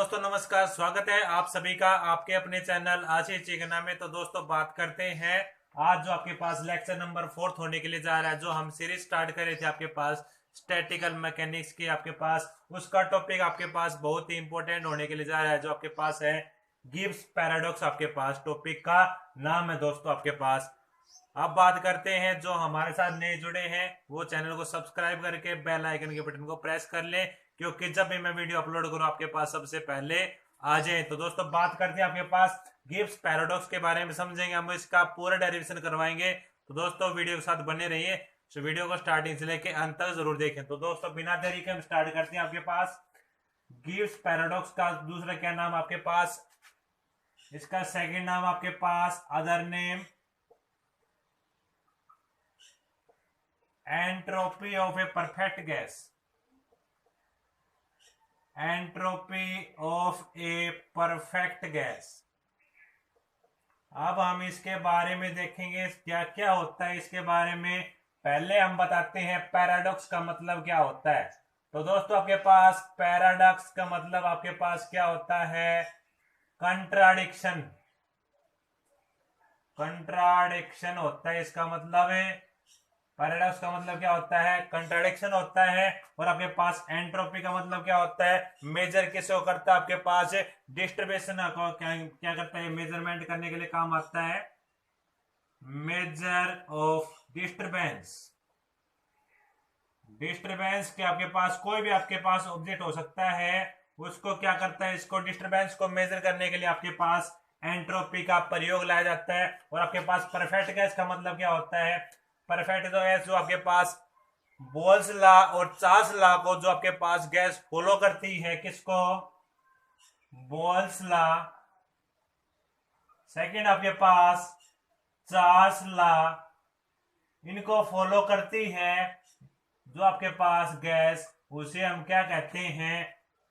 दोस्तों नमस्कार, स्वागत है आप सभी का आपके अपने चैनल आशीष चिकना में। तो दोस्तों बात करते हैं आज जो आपके पास लेक्चर नंबर 4 होने के लिए जा रहा है, जो हम सीरीज स्टार्ट कर रहे थे आपके पास स्टैटिकल मैकेनिक्स की आपके पास, उसका टॉपिक आपके पास बहुत ही इंपॉर्टेंट होने के लिए जा रहा है, जो आपके पास है गिब्स पैराडॉक्स। आपके पास टॉपिक का नाम है दोस्तों आपके पास। अब बात करते हैं जो हमारे साथ नए जुड़े हैं वो चैनल को सब्सक्राइब करके बेल आइकन के बटन को प्रेस कर लें, क्योंकि जब भी मैं वीडियो अपलोड करूं आपके पास सबसे पहले आ जाए। तो दोस्तों बात करते हैं आपके पास गिब्स पैराडॉक्स के बारे में, समझेंगे हम इसका पूरा डेरिवेशन करवाएंगे। तो दोस्तों वीडियो के साथ बने रहिए, तो वीडियो को स्टार्टिंग से लेके अंत तक जरूर देखें। तो दोस्तों बिना देरी के हम स्टार्ट करते हैं आपके पास गिब्स पैराडॉक्स का दूसरा क्या नाम आपके पास, इसका सेकेंड नाम आपके पास other name entropy of a perfect gas. Entropy of a perfect gas. अब हम इसके बारे में देखेंगे क्या क्या होता है इसके बारे में। पहले हम बताते हैं पैराडॉक्स का मतलब क्या होता है। तो दोस्तों आपके पास पैराडॉक्स का मतलब आपके पास क्या होता है, कंट्राडिक्शन। कंट्राडिक्शन होता है इसका मतलब है। पैराडॉक्स का मतलब क्या होता है, कंट्राडिक्शन होता है। और आपके पास एंट्रोपी का मतलब क्या होता है, मेजर किसे करता है आपके पास डिस्टर्बेशन को क्या करता है, मेजरमेंट करने के लिए काम आता है। Measure of disturbance. डिस्टर्बेंस के आपके पास कोई भी आपके पास ऑब्जेक्ट हो सकता है, उसको क्या करता है, इसको डिस्टर्बेंस को मेजर करने के लिए आपके पास एंट्रोपी का प्रयोग लाया जाता है। और आपके पास परफेक्ट गैस का मतलब क्या होता है, परफेक्ट गैस जो आपके पास बोल्स लॉ और चार्ल्स लॉ को जो आपके पास गैस फॉलो करती है, किसको, बोल्स लॉ। सेकंड आपके पास चार्ल्स लॉ, इनको फॉलो करती है जो आपके पास गैस, उसे हम क्या कहते हैं,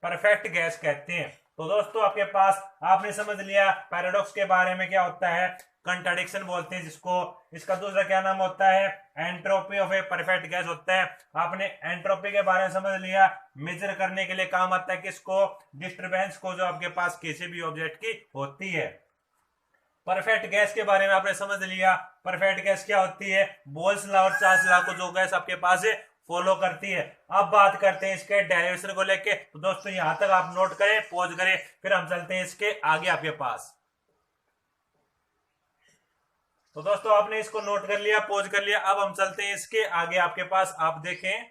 परफेक्ट गैस कहते हैं। तो दोस्तों आपके पास आपने समझ लिया पैराडॉक्स के बारे में क्या होता है, कंट्राडिक्शन बोलते हैं जिसको। इसका दूसरा क्या नाम होता है, entropy of a perfect gas होता है। आपने एंट्रोपी के बारे में समझ लिया, मेजर करने के लिए काम आता है किसको, डिस्टर्बेंस को जो आपके पास किसी भी ऑब्जेक्ट की होती है। परफेक्ट गैस के बारे में आपने समझ लिया, परफेक्ट गैस क्या होती है, बोल्स लॉ और चार्ल्स लॉ को जो गैस आपके पास है फॉलो करती है। अब बात करते हैं इसके डेरिवेशन को लेके। तो दोस्तों यहां तक आप नोट करें, पॉज करें, फिर हम चलते हैं इसके आगे आपके पास। तो दोस्तों आपने इसको नोट कर लिया, पॉज कर लिया, अब हम चलते हैं इसके आगे आपके पास। आप देखें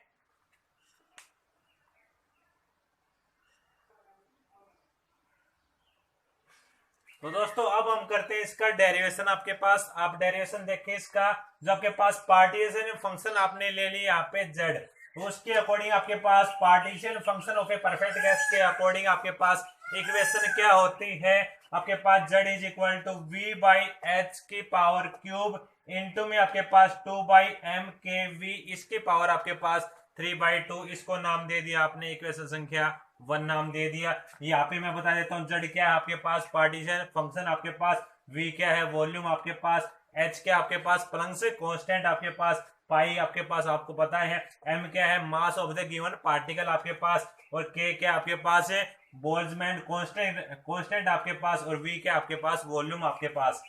तो दोस्तों अब हम करते हैं इसका डेरिवेशन आपके पास। आप डेरिवेशन देखें इसका, जो आपके पास पार्टीशन फंक्शन आपने ले लिया यहाँ पे जेड, तो उसके अकॉर्डिंग आपके पास partition function of a perfect gas के अकॉर्डिंग आपके पास इक्वेशन क्या होती है, आपके पास Z is equal to V by H की पावर क्यूब इंटू में आपके पास 2 बाई एम के वी इसकी पावर आपके पास 3/2। इसको नाम दे दिया आपने इक्वेशन संख्या 1 नाम दे दिया। यहाँ पे मैं बता देता हूँ जेड क्या है आपके पास पार्टीशन फंक्शन, आपके पास वी क्या है वॉल्यूम, आपके पास एच क्या आपके पास प्लंक्स कांस्टेंट, आपके पास पाई आपके पास आपको पता है, एम क्या है mass of the given particle आपके पास, और के क्या आपके पास है बोल्ट्जमैन कांस्टेंट आपके पास, और वी क्या आपके पास वॉल्यूम आपके पास।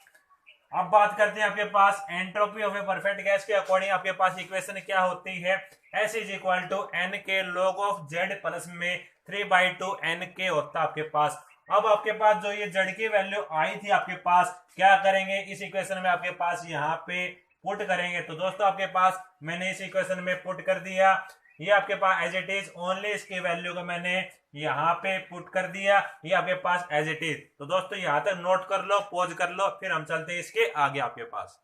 अब बात करते हैं आपके पास entropy of a perfect gas के अकॉर्डिंग आपके पास इक्वेशन क्या होती है, S is equal to N के लॉग ऑफ जेड प्लस में 3/2 एन के होता है आपके पास। अब आपके पास जो ये जेड की वैल्यू आई थी आपके पास, क्या करेंगे इस इक्वेशन में आपके पास यहाँ पे पुट करेंगे। तो दोस्तों आपके पास मैंने इस इक्वेशन में पुट कर दिया, ये आपके पास एज इट इज, ओनली इसकी वैल्यू को मैंने यहाँ पे पुट कर दिया, ये आपके पास एज इट इज। तो दोस्तों यहां तक नोट कर लो, पॉज कर लो, फिर हम चलते हैं इसके आगे आपके पास।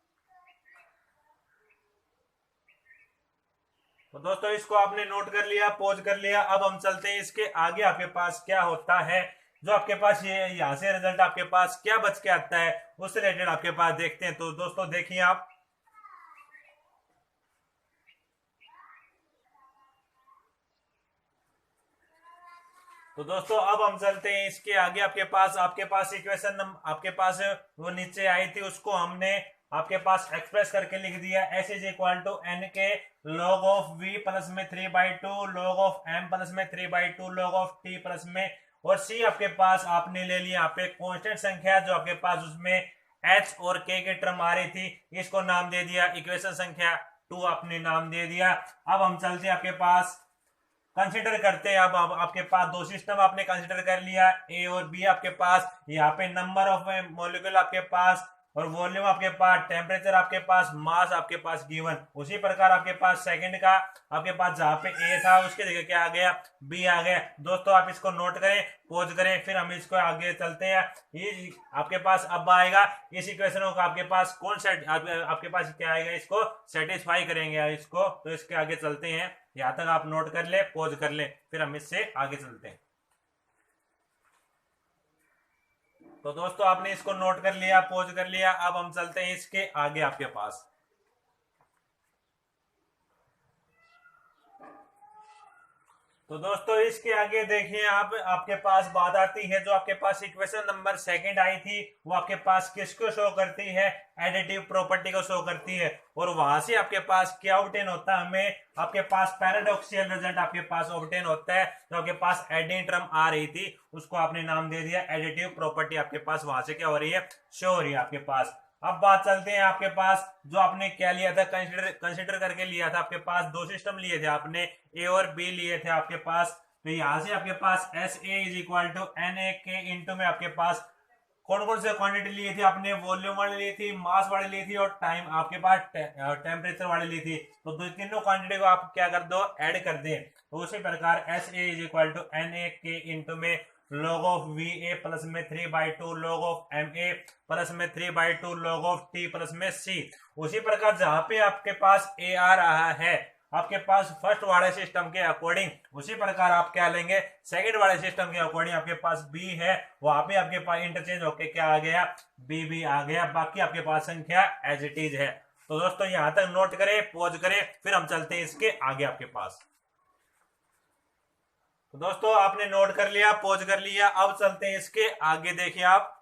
तो दोस्तों इसको आपने नोट कर लिया, पॉज कर लिया, अब हम चलते हैं इसके आगे आपके पास क्या होता है, जो आपके पास ये यहां से रिजल्ट आपके पास क्या बच के आता है उससे रिलेटेड आपके पास देखते हैं। तो दोस्तों देखिए आप, तो दोस्तों अब हम चलते हैं इसके आगे आपके पास इक्वेशन आपके पास वो नीचे आई थी, उसको हमने आपके पास एक्सप्रेस करके लिख दिया, S is equal to N के लॉग ऑफ वी प्लस में 3/2 लॉग ऑफ एम प्लस में 3/2 लॉग ऑफ टी प्लस में और सी आपके पास आपने ले लिया यहाँ पे कांस्टेंट संख्या जो आपके पास उसमें एच और के टर्म आ रही थी, इसको नाम दे दिया इक्वेशन संख्या 2 आपने नाम दे दिया। अब हम चलते हैं आपके पास कंसीडर करते हैं। अब आपके पास दो सिस्टम आपने कंसीडर कर लिया, ए और बी आपके पास, यहाँ पे नंबर ऑफ मॉलिक्यूल आपके पास और वॉल्यूम आपके पास, टेम्परेचर आपके पास, मास आपके पास गिवन। उसी प्रकार आपके पास सेकंड का आपके पास जहाँ पे ए था उसके जगह क्या आ गया, बी आ गया। दोस्तों आप इसको नोट करें, पॉज करें, फिर हम इसको आगे चलते हैं। ये आपके पास अब आएगा इस इक्वेशन का आपके पास कौन सा आपके पास क्या आएगा, इसको सेटिस्फाई करेंगे इसको। तो इसके आगे चलते हैं, यहाँ तक आप नोट कर ले, पॉज कर ले, फिर हम इससे आगे चलते हैं। तो दोस्तों आपने इसको नोट कर लिया, पॉज कर लिया, अब हम चलते हैं इसके आगे आपके पास। तो दोस्तों इसके आगे देखिए आप, आपके पास बात आती है जो आपके पास इक्वेशन नंबर सेकंड आई थी वो आपके पास किसको शो करती है, एडिटिव प्रॉपर्टी को शो करती है। और वहां से आपके पास क्या ऑब्टेन होता है, हमें आपके पास पैराडॉक्सियल रिजल्ट आपके पास ऑब्टेन होता है। तो आपके पास एडिंग टर्म आ रही थी उसको आपने नाम दे दिया एडिटिव प्रॉपर्टी, आपके पास वहां से क्या हो रही है, शो हो रही है आपके पास। अब बात चलते हैं आपके पास जो आपने क्या लिया था, कंसिडर करके लिया था। आपके पास दो सिस्टम लिए थे आपने, ए और बी लिए थे आपके पास। तो यहां से आपके पास S A is equal to N A k into में आपके पास कौन कौन से क्वांटिटी लिए थे आपने, वॉल्यूम वाली ली थी, मास वाली ली थी और टाइम आपके पास टेम्परेचर वाली ली थी। तो दो तीनों क्वांटिटी को आप क्या कर दो, ऐड कर दें। तो उसी प्रकार S A is equal to N A k into में log of V A plus में 3/2 log of M A plus में 3/2 log ऑफ टी प्लस में सी। उसी प्रकार जहां पे आपके पास ए आ रहा है आपके पास फर्स्ट वाले सिस्टम के अकॉर्डिंग, उसी प्रकार आप क्या लेंगे, सेकंड वाले सिस्टम के अकॉर्डिंग आपके पास बी है, वहां पे आपके पास इंटरचेंज होके क्या आ गया, बी भी आ गया। बाकी आपके पास संख्या एज इट इज है। तो दोस्तों यहां तक नोट करें, पॉज करें, फिर हम चलते हैं इसके आगे आपके पास। तो दोस्तों आपने नोट कर लिया, पॉज कर लिया, अब चलते हैं इसके आगे। देखिए आप,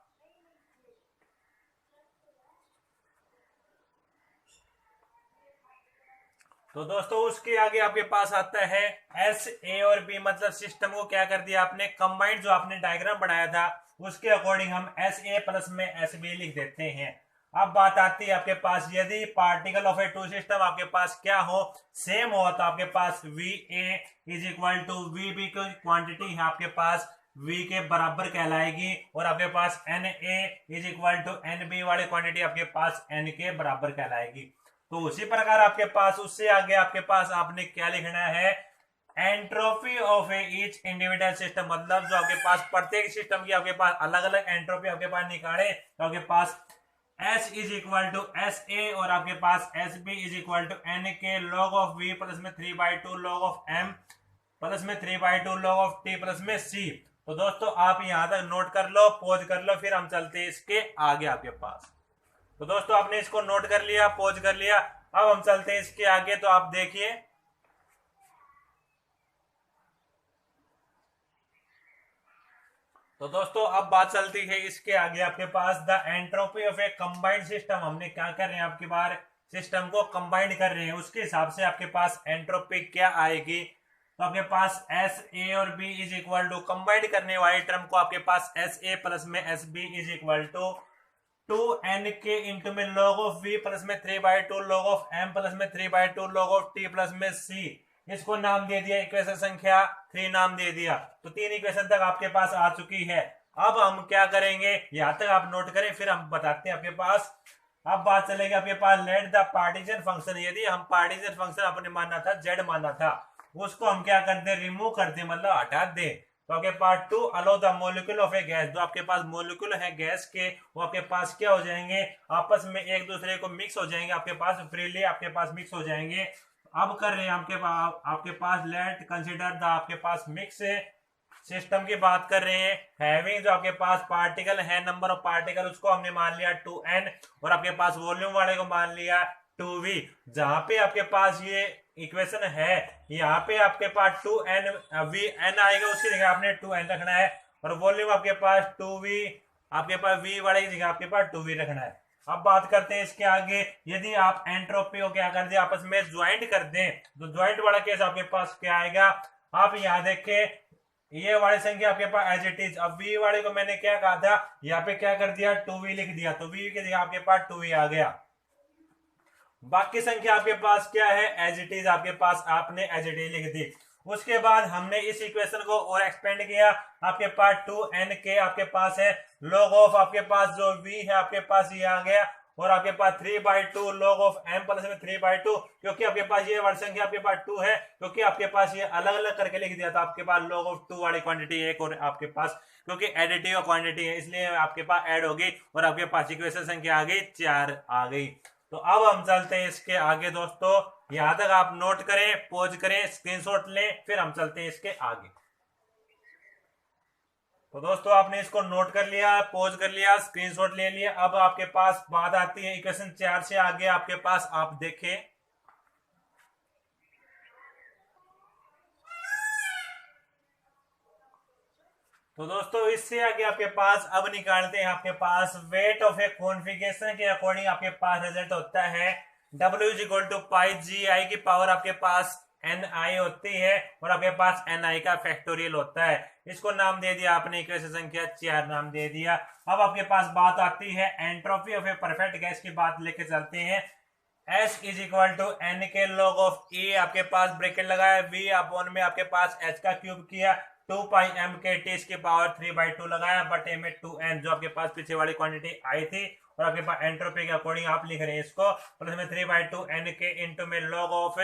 तो दोस्तों उसके आगे आपके पास आता है एस ए और बी, मतलब सिस्टम को क्या कर दिया आपने, कंबाइंड जो आपने डायग्राम बनाया था उसके अकॉर्डिंग हम एस ए प्लस में एस बी लिख देते हैं। अब बात आती है आपके पास, यदि particle of A to system आपके पास क्या हो, सेम हो, तो आपके पास V A is equal to V B की क्वांटिटी है आपके पास v के बराबर कहलाएगी, और आपके पास n A is equal to n B वाली क्वांटिटी आपके पास n के बराबर कहलाएगी। तो उसी प्रकार आपके पास उससे आगे आपके पास आपने क्या लिखना है, entropy of A each individual system, मतलब जो आपके पास प्रत्येक सिस्टम की आपके पास अलग अलग एंट्रोपी आपके पास निकाले। तो आपके पास S is equal to S A और आपके पास S B is equal to N k log of v plus में 3/2 log ऑफ m प्लस में 3/2 log ऑफ t प्लस में c। तो दोस्तों आप यहां तक नोट कर लो, पॉज कर लो, फिर हम चलते हैं इसके आगे आपके पास। तो दोस्तों आपने इसको नोट कर लिया, पॉज कर लिया, अब हम चलते हैं इसके आगे। तो आप देखिए, तो दोस्तों अब बात चलती है इसके आगे आपके पास the entropy of a combined system. हमने क्या कर रहे हैं, आपकी बार सिस्टम को कंबाइंड कर रहे हैं, उसके हिसाब से आपके पास एंट्रोपी क्या आएगी। तो आपके पास एस ए और B is equal to, combined करने वाले टर्म को आपके पास एस ए प्लस में S B is equal to 2n के इंटू में log ऑफ v प्लस में 3/2 log ऑफ m प्लस में 3/2 log ऑफ t प्लस में c। इसको नाम दे दिया इक्वेशन संख्या 3 नाम दे दिया। तो 3 इक्वेशन तक आपके पास आ चुकी है। अब हम क्या करेंगे, यहां तक आप नोट करें, फिर हम बताते हैं आपके पास। अब बात चलेगी आपके पास लेट द पार्टीशन फंक्शन, यदि हम पार्टीशन फंक्शन अपने मानना था, z मानना था, उसको हम क्या कर दे, रिमूव कर दे, मतलब हटा दे। तो आपके पास to allow the molecule of a gas, जो आपके पास मोलिक्यूल है गैस के, वो आपके पास क्या हो जाएंगे, आपस में एक दूसरे को मिक्स हो जाएंगे, आपके पास फ्रीली आपके पास मिक्स हो जाएंगे। अब कर रहे हैं आपके पास लेट कंसीडर द, आपके पास मिक्स सिस्टम की बात कर रहे हैं। हैविंग, जो आपके पास पार्टिकल है, नंबर ऑफ पार्टिकल उसको हमने मान लिया 2n, और आपके पास वॉल्यूम वाले को मान लिया 2v। जहां पे आपके पास ये इक्वेशन है, यहाँ पे आपके पास 2n v n आएगा, उसकी जगह आपने 2n रखना है, और वॉल्यूम आपके पास 2v, आपके पास v वाले की जगह आपके पास 2v रखना है। अब बात करते हैं इसके आगे, यदि आप एंट्रोपी को क्या कर दे, आपस में ज्वाइंट कर दें, तो ज्वाइंट वाला केस आपके पास क्या आएगा, आप यहाँ देखें, ये वाली संख्या आपके पास एज इट इज। अब v वाले को मैंने क्या कहा था, यहाँ पे क्या कर दिया 2v लिख दिया, तो v की जगह आपके पास 2v आ गया। बाकी संख्या आपके पास क्या है एज इट इज, आपके पास आपने एज इट इज लिख दी। उसके बाद हमने इस इक्वेशन को और एक्सपेंड किया, आपके पास 2nk आपके पास है, log ऑफ आपके पास जो v है आपके पास ये आ गया, और आपके पास 3/2 log ऑफ m प्लस में 3/2, क्योंकि आपके पास ये वाली संख्या आपके पास 2 है, क्योंकि आपके पास ये अलग अलग करके लिख दिया था, आपके पास log ऑफ 2 वाली क्वांटिटी एक, और आपके पास क्योंकि एडिटिव क्वांटिटी है इसलिए आपके पास ऐड होगी, और आपके पास इक्वेशन संख्या आ गई 4 आ गई। तो अब हम चलते हैं इसके आगे दोस्तों, यहां तक आप नोट करें, पॉज करें, स्क्रीनशॉट लें, फिर हम चलते हैं इसके आगे। तो दोस्तों आपने इसको नोट कर लिया, पॉज कर लिया, स्क्रीनशॉट ले लिया। अब आपके पास बात आती है इक्वेशन 4 से आगे आपके पास, आप देखें तो दोस्तों इससे आगे आपके पास अब निकालते हैं आपके पास वेट ऑफ ए कॉन्फ़िगरेशन के अकॉर्डिंग आपके पास रिजल्ट होता है W इज इक्वल टू पाई जी आई की पावर आपके पास ni होती है, और आपके पास ni का फैक्टोरियल होता है। इसको नाम दे दिया आपने, इक्वेशन संख्या 4 नाम दे दिया। अब आपके पास बात आती है entropy of a perfect gas की बात लेके चलते हैं। S is equal to N के लॉग ऑफ ए, आपके पास ब्रैकेट लगाया, v अपॉन में आपके पास h का क्यूब किया, 2 पाई m के टी इसकी पावर 3/2 लगाया, बटे में 2n जो आपके पास पीछे वाली क्वांटिटी आई थी, और आपके पास एंट्रोपी के अकॉर्डिंग आप लिख रहे हैं इसको, प्लस में 3/2 n के इंटू में लॉग ऑफ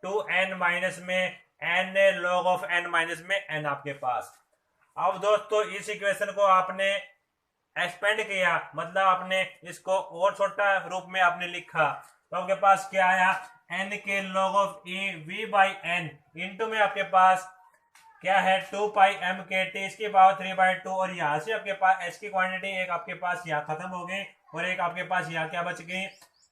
2n माइनस में n log of n minus में n आपके पास। अब दोस्तों इस इक्वेशन को आपने एक्सपेंड किया, मतलब आपने इसको और छोटा रूप में आपने लिखा, तो आपके पास क्या आया n के log of e v by n into में आपके पास क्या है 2 पाई m के टी इसकी पावर 3/2, और यहाँ से आपके पास h की क्वांटिटी एक आपके पास यहाँ खत्म हो गई, और एक आपके पास यहाँ क्या बच गई,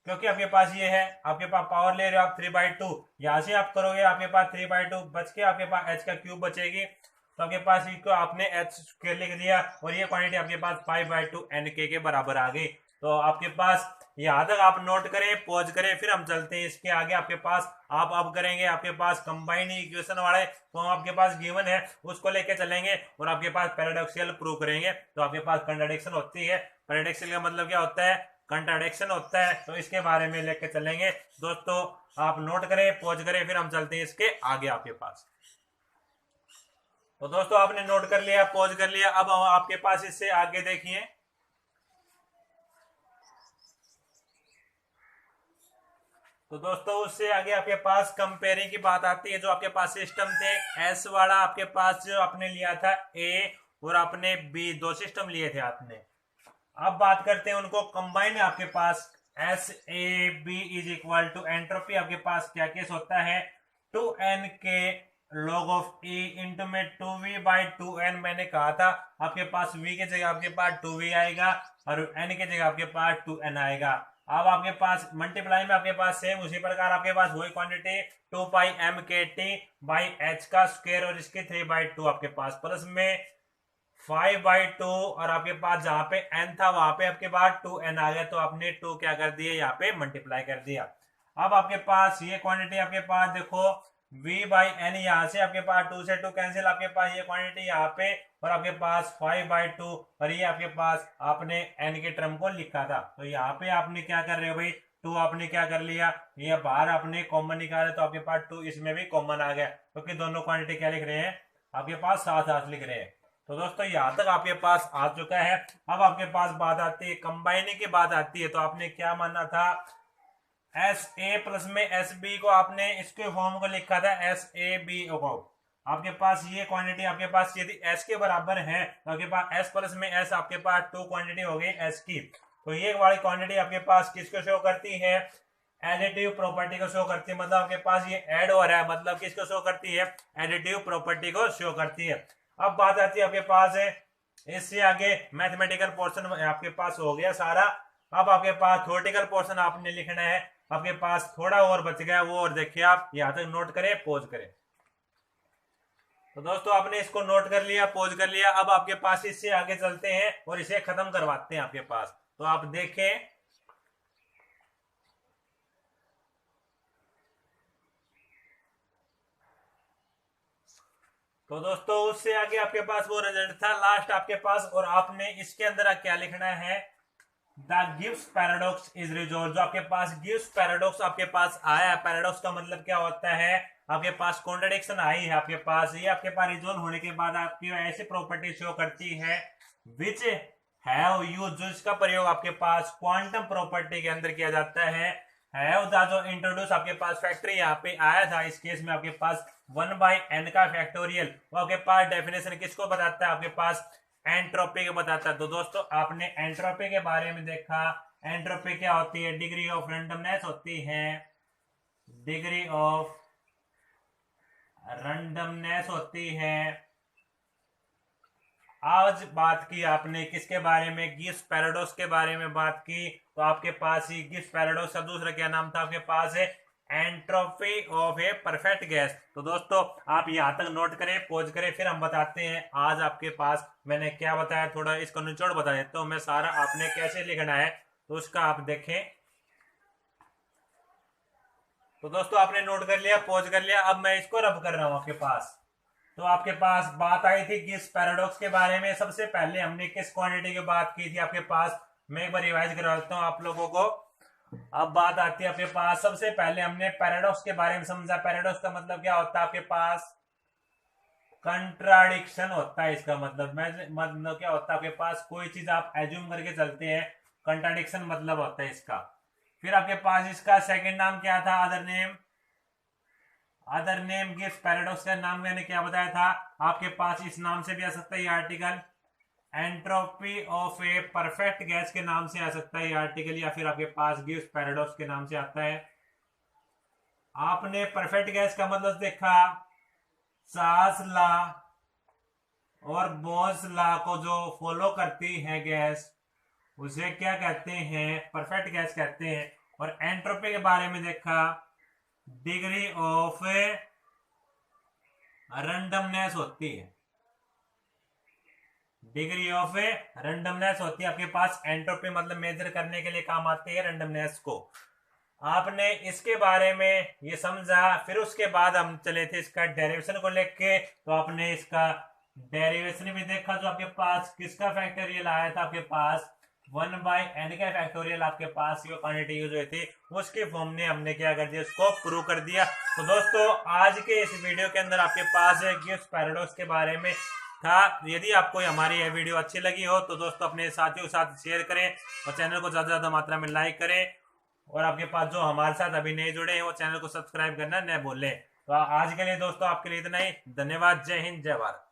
क्योंकि आपके पास ये है आपके पास पावर ले रहे हो आप 3/2, यहाँ से आप करोगे आपके पास 3/2 बच के आपके पास h का क्यूब बचेगी, तो आपके पास इसको आपने h के लिख दिया, और ये क्वांटिटी आपके पास 5/2 nk के बराबर आ गई। तो आपके पास यहाँ तक आप नोट करें, पॉज करें, फिर हम चलते हैं इसके आगे। आपके पास आप अब करेंगे आपके पास कंबाइंड इक्वेशन वाले, तो आपके पास गिवन है उसको लेके चलेंगे, और आपके पास पैराडॉक्सियल प्रूव करेंगे। तो आपके पास कंट्राडिक्शन होती है, पैराडॉक्सियल का मतलब क्या होता है, कंट्राडिक्शन होता है, तो इसके बारे में लेके चलेंगे दोस्तों। आप नोट करें, पॉज करें, फिर हम चलते हैं इसके आगे आपके पास। तो दोस्तों आपने नोट कर लिया, पॉज कर लिया, अब आपके पास इससे आगे देखिए। तो दोस्तों उससे आगे आपके पास कंपेयरिंग की बात आती है। जो आपके पास सिस्टम थे एस वाला आपके पास जो आपने लिया था ए और आपने बी, दो सिस्टम लिए थे आपने। अब बात करते हैं उनको कंबाइन, आपके पास S A B is equal to entropy आपके पास क्या केस होता है 2n के log ऑफ e इंटू में 2v/2n। मैंने कहा था आपके पास v की जगह आपके पास 2v आएगा, और n की जगह आपके पास 2n आएगा। अब आपके पास मल्टीप्लाई में आपके पास सेम उसी प्रकार आपके पास वही क्वांटिटी 2 पाई m के टी बाई h का स्क्वायर, और इसके 3/2 आपके पास, प्लस में 5/2, और आपके पास जहां पे n था वहां पे आपके पास 2n आ गया, तो आपने 2 क्या कर दिए यहाँ पे मल्टीप्लाई कर दिया। अब आपके पास ये क्वांटिटी आपके पास देखो v/n, यहाँ से आपके पास 2 से 2 कैंसिल, आपके पास ये क्वांटिटी यहाँ पे, और आपके पास 5/2, और ये आपके पास आपने n के टर्म को लिखा था, तो यहाँ पे आपने क्या कर रहे हो भाई 2 आपने क्या कर लिया, ये बाहर आपने कॉमन निकाला, तो आपके पास 2 इसमें भी कॉमन आ गया, क्योंकि दोनों क्वांटिटी क्या लिख रहे हैं आपके पास साथ साथ लिख रहे हैं। तो दोस्तों यहाँ तक आपके पास आ चुका है। अब आपके पास बात आती है कंबाइनिंग की बात आती है, तो आपने क्या माना था एस ए प्लस में एस बी को आपने इसके फॉर्म को लिखा था एस ए बी को। आपके पास ये क्वांटिटी आपके पास यदि एस के बराबर है, तो आपके पास एस प्लस में एस आपके पास 2 क्वांटिटी हो गई एस की, तो ये वाली क्वांटिटी आपके पास किसको शो करती है एडिटिव प्रॉपर्टी को शो करती है, मतलब आपके पास ये ऐड हो रहा है, मतलब किसको शो करती है एडिटिव प्रॉपर्टी को शो करती है। अब बात आती है आपके पास है इससे आगे मैथमेटिकल पोर्शन आपके पास हो गया सारा। अब आपके पास थ्योरेटिकल पोर्शन आपने लिखना है, आपके पास थोड़ा और बच गया वो, और देखिए आप यहाँ तक नोट करें, पॉज करें। तो दोस्तों आपने इसको नोट कर लिया, पॉज कर लिया। अब आपके पास इससे आगे चलते हैं और इसे खत्म करवाते हैं आपके पास। तो आप देखें तो दोस्तों उससे आगे आपके पास वो रिजल्ट था लास्ट आपके पास, और आपने इसके अंदर क्या लिखना है, the Gibbs paradox is resolve. जो आपके पास गिब्स पैराडॉक्स आपके पास आया है, पैराडॉक्स का मतलब क्या होता है, आपके पास कॉन्ट्रडिक्शन आई है आपके पास, ये आपके पास रिजॉल्व होने के बाद आपकी ऐसी प्रॉपर्टी शो करती है विच हैव यूज, जो इसका प्रयोग आपके पास क्वांटम प्रॉपर्टी के अंदर किया जाता है। हैव द जो इंट्रोड्यूस आपके पास फैक्टरी यहाँ पे आया था, इस केस में आपके पास 1/n का फैक्टोरियल, वो आपके पास डेफिनेशन किसको बताता है, आपके पास एंट्रोपी को बताता है। तो दोस्तों आपने एंट्रोपी के बारे में देखा, एंट्रोपी क्या होती है, डिग्री ऑफ रैंडमनेस होती है, डिग्री ऑफ रैंडमनेस होती है। आज बात की आपने किसके बारे में, गिब्स पैराडॉक्स के बारे में बात की। तो आपके पास ही गिब्स पैराडॉक्स का दूसरा क्या नाम था आपके पास है, entropy of a perfect gas. तो दोस्तों आप यहां तक नोट करें, पॉज करें, फिर हम बताते हैं आज आपके पास मैंने क्या बताया, थोड़ा इसका निचोड़ बता देता हूं मैं सारा, आपने कैसे लिखना है तो उसका आप देखें। तो दोस्तों आपने नोट कर लिया, पॉज कर लिया, अब मैं इसको रब कर रहा हूं आपके पास। तो आपके पास बात आई थी गिब्स पैराडॉक्स के बारे में, सबसे पहले हमने किस क्वांटिटी की बात की थी आपके पास, मैं एक बार रिवाइज करवा देता हूं आप लोगों को। अब बात आती है आपके पास, सबसे पहले हमने पैराडॉक्स के बारे में समझा, पैराडॉक्स का मतलब क्या होता है आपके पास, कंट्राडिक्शन होता है इसका मतलब क्या होता है आपके पास, कोई चीज आप एज्यूम करके चलते हैं, कंट्राडिक्शन मतलब होता है इसका। फिर आपके पास इसका सेकंड नाम क्या था, other name, other name Gibbs paradox का नाम मैंने क्या बताया था आपके पास, इस नाम से भी आ सकता है ये article, entropy of a perfect gas के नाम से आ सकता है ये आर्टिकल, या फिर आपके पास गिब्स पैराडॉक्स के नाम से आता है। आपने परफेक्ट गैस का मतलब देखा, चार्ल्स लॉ और बोस लॉ को जो फॉलो करती है गैस, उसे क्या कहते हैं, परफेक्ट गैस कहते हैं। और एंट्रोपी के बारे में देखा, डिग्री ऑफ रैंडमनेस होती है, डिग्री ऑफ रैंडमनेस होती है आपके पास, एंट्रोपी मतलब मेजर करने के लिए काम आती है रैंडमनेस को। आपने इसके बारे में ये समझा, फिर उसके बाद हम चले थे इसका डेरिवेशन को लेके, तो आपने इसका डेरिवेशन भी देखा, जो आपके पास किसका फैक्टोरियल आया था आपके पास 1/n का फैक्टोरियल, आपके पास ये क्वांटिटी यूज हुई थी, उसके फॉर्म ने हमने क्या कर दिया, उसको प्रूव कर दिया। तो दोस्तों आज के इस वीडियो के अंदर आपके पास गिब्स पैराडॉक्स के बारे में था। यदि आपको हमारी यह वीडियो अच्छी लगी हो तो दोस्तों अपने साथियों के साथ शेयर करें और चैनल को ज्यादा से ज्यादा मात्रा में लाइक करें, और आपके पास जो हमारे साथ अभी नहीं जुड़े हैं वो चैनल को सब्सक्राइब करना न भूलें। तो आज के लिए दोस्तों आपके लिए इतना ही, धन्यवाद, जय हिंद, जय भारत।